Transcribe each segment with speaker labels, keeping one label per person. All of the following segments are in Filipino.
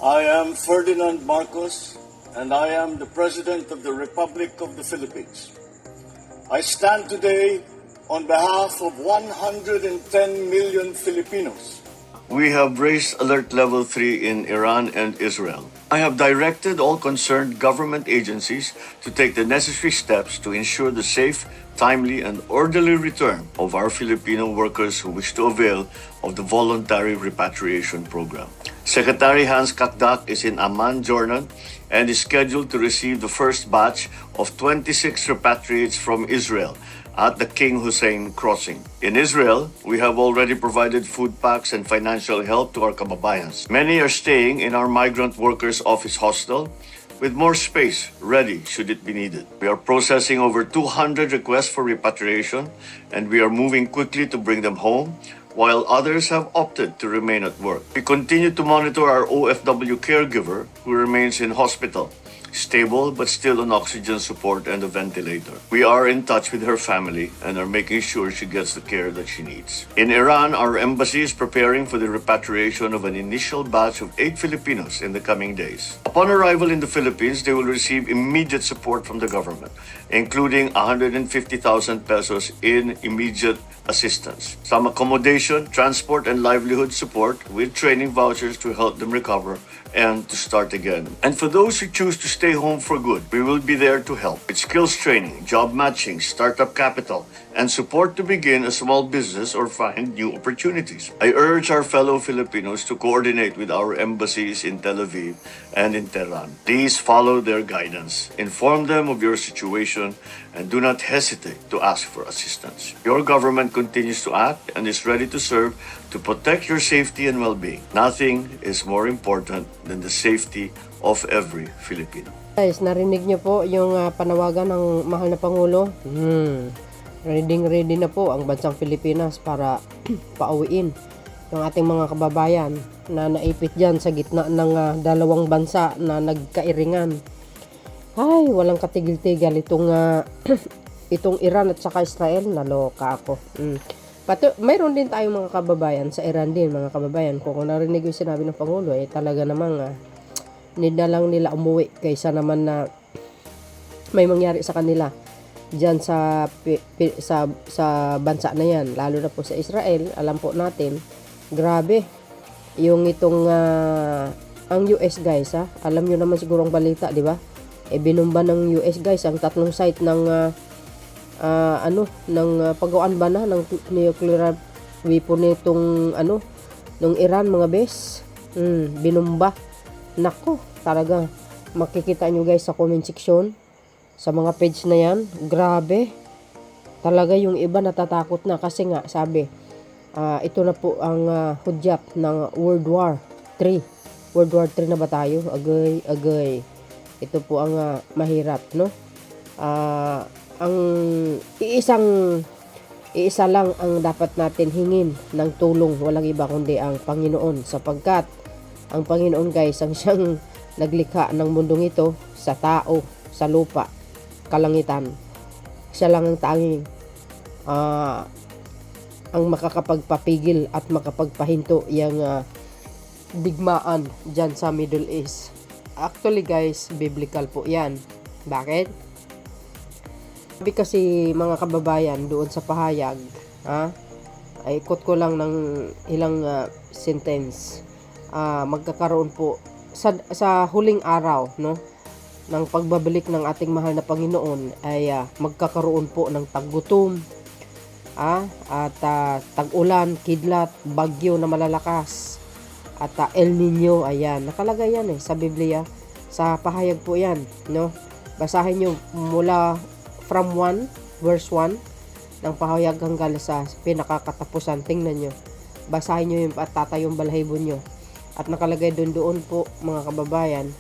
Speaker 1: I am Ferdinand Marcos, and I am the President of the Republic of the Philippines. I stand today on behalf of 110 million Filipinos. We have raised Alert Level 3 in Iran and Israel. I have directed all concerned government agencies to take the necessary steps to ensure the safe, timely, and orderly return of our Filipino workers who wish to avail of the voluntary repatriation program. Secretary Hans Kakdak is in Amman, Jordan, and is scheduled to receive the first batch of 26 repatriates from Israel at the King Hussein Crossing. In Israel, we have already provided food packs and financial help to our kababayans. Many are staying in our migrant workers office hostel with more space ready should it be needed. We are processing over 200 requests for repatriation, and we are moving quickly to bring them home, while others have opted to remain at work. We continue to monitor our OFW caregiver who remains in hospital, stable but still on oxygen support and a ventilator. We are in touch with her family and are making sure she gets the care that she needs. In Iran, our embassy is preparing for the repatriation of an initial batch of 8 Filipinos in the coming days. Upon arrival in the Philippines, they will receive immediate support from the government, including 150,000 pesos in immediate assistance, some accommodation, transport, and livelihood support with training vouchers to help them recover and to start again. And for those who choose to stay home for good, we will be there to help with skills training, job matching, startup capital, and support to begin a small business or find new opportunities. I urge our fellow Filipinos to coordinate with our embassies in Tel Aviv and in Tehran. Please follow their guidance, inform them of your situation, and do not hesitate to ask for assistance. Your government continues to act and is ready to serve to protect your safety and well-being. Nothing is more important than the safety of every Filipino.
Speaker 2: Guys, narinig niyo po yung panawagan ng mahal na Pangulo. Ready na po ang bansang Pilipinas para pauwiin yung ating mga kababayan na naipit dyan sa gitna ng dalawang bansa na nagkairingan. Ay, walang katigil-tigil itong itong Iran at saka Israel. Naloka ako. Mayroon din tayong mga kababayan sa Iran din, mga kababayan. Kung narinig yung sinabi ng Pangulo, talaga namang need na lang nila umuwi kaysa naman na may mangyari sa kanila diyan sa bansa na yan, lalo na po sa Israel. Alam po natin, grabe yung itong ang US guys, alam nyo naman siguro ang balita, di ba? Binumba ng US guys ang tatlong site ng paggawaan ba na ng nuclear weapon nitong ng Iran, mga bes. Binumba. Nako, talaga makikita nyo guys sa comment section, sa mga page na yan. Grabe. Talaga yung iba natatakot na kasi nga sabi, ito na po ang hudyat ng World War 3. World War 3 na ba tayo? Agay. Ito po ang mahirap, no? Ang iisa lang ang dapat natin hingin ng tulong, walang iba kundi ang Panginoon, sapagkat ang Panginoon guys ang siyang naglikha ng mundong ito, sa tao, sa lupa, kalangitan. Siya lang ang tanging ang makakapagpapigil at makapagpahinto yung digmaan dyan sa Middle East. Actually guys, biblical po yan. Bakit? Sabi kasi mga kababayan doon sa pahayag, ay ikot ko lang ng ilang sentence. Magkakaroon po sa huling araw, no, ng pagbabalik ng ating mahal na Panginoon ay magkakaroon po ng taggutom, at tag-ulan, kidlat, bagyo na malalakas, at El Nino. Ayan, nakalagay yan sa Biblia, sa pahayag po yan, no? Basahin nyo mula from 1 verse 1 ng pahayag hanggang sa pinakakatapusan. Tingnan nyo, basahin nyo yung patatayong balahibo nyo, at nakalagay doon po mga kababayan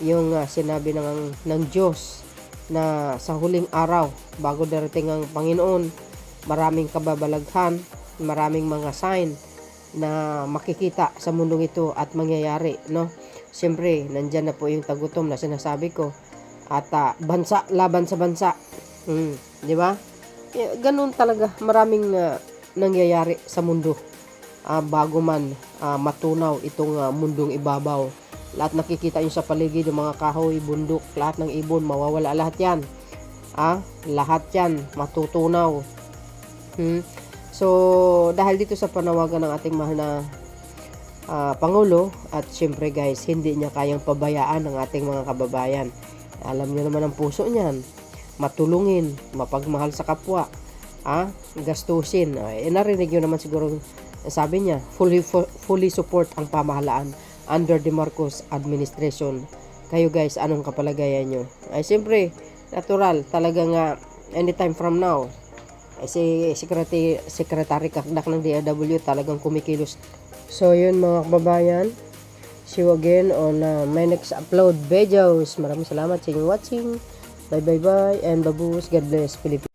Speaker 2: yung sinabi ng Diyos na sa huling araw bago darating ang Panginoon, maraming kababalaghan, maraming mga sign na makikita sa mundong ito at mangyayari, no? Siyempre, nandyan na po yung tagutom na sinasabi ko, at bansa laban sa bansa, di ba? Ganun talaga, maraming nangyayari sa mundo bago man matunaw itong mundong ibabaw Lahat nakikita nyo sa paligid, yung mga kahoy, bundok, lahat ng ibon, mawawala lahat yan. Lahat yan, matutunaw. So, dahil dito sa panawagan ng ating mahal na Pangulo, at syempre guys, hindi niya kayang pabayaan ng ating mga kababayan. Alam niyo naman ang puso niyan, matulungin, mapagmahal sa kapwa, gastusin. Narinig niyo naman siguro, sabi niya, fully support ang pamahalaan under the Marcos administration. Kayo guys, anong kapalagayan nyo? Ay siyempre, natural, talaga nga, anytime from now, si Secretary Kakdak ng DIW talagang kumikilos. So yun mga kababayan, see you again on my next upload videos. Maraming salamat sa inyong watching. Bye bye bye and babush. God bless Philippines.